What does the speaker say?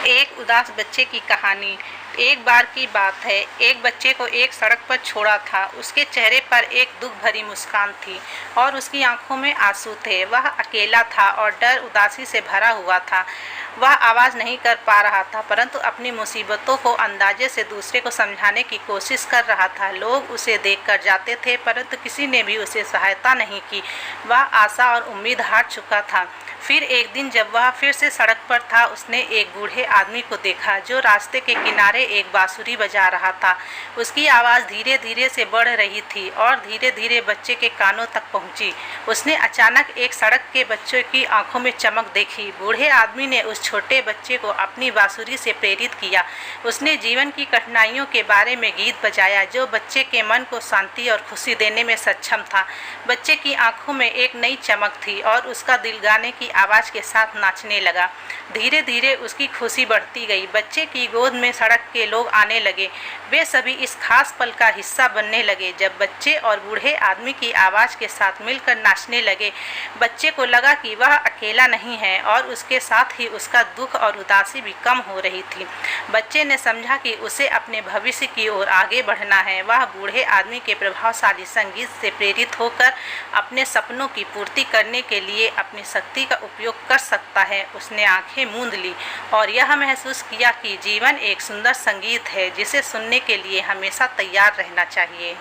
एक उदास बच्चे की कहानी। एक बार की बात है, एक बच्चे को एक सड़क पर छोड़ा था। उसके चेहरे पर एक दुख भरी मुस्कान थी और उसकी आंखों में आंसू थे। वह अकेला था और डर उदासी से भरा हुआ था। वह आवाज़ नहीं कर पा रहा था, परंतु अपनी मुसीबतों को अंदाजे से दूसरे को समझाने की कोशिश कर रहा था। लोग उसे देखकर जाते थे, परंतु किसी ने भी उसे सहायता नहीं की। वह आशा और उम्मीद हार चुका था। फिर एक दिन जब वह फिर से सड़क पर था, उसने एक बूढ़े आदमी को देखा जो रास्ते के किनारे एक बांसुरी बजा रहा था। उसकी आवाज़ धीरे धीरे से बढ़ रही थी और धीरे धीरे बच्चे के कानों तक पहुंची। उसने अचानक एक सड़क के बच्चे की आंखों में चमक देखी। बूढ़े आदमी ने उस छोटे बच्चे को अपनी बांसुरी से प्रेरित किया। उसने जीवन की कठिनाइयों के बारे में गीत बजाया जो बच्चे के मन को शांति और खुशी देने में सक्षम था। बच्चे की आंखों में एक नई चमक थी और उसका दिल गाने की आवाज़ के साथ नाचने लगा। धीरे धीरे उसकी खुशी बढ़ती गई। बच्चे की गोद में सड़क के लोग आने लगे। वे सभी इस खास पल का हिस्सा बनने लगे जब बच्चे और बूढ़े आदमी की आवाज़ के साथ मिलकर नाचने लगे। बच्चे को लगा कि वह अकेला नहीं है और उसके साथ ही उसका दुख और उदासी भी कम हो रही थी। बच्चे ने समझा कि उसे अपने भविष्य की ओर आगे बढ़ना है। वह बूढ़े आदमी के प्रभावशाली संगीत से प्रेरित होकर अपने सपनों की पूर्ति करने के लिए अपनी शक्ति का उपयोग कर सकता है। उसने आंखें मूंद ली और यह महसूस किया कि जीवन एक सुंदर संगीत है जिसे सुनने के लिए हमेशा तैयार रहना चाहिए।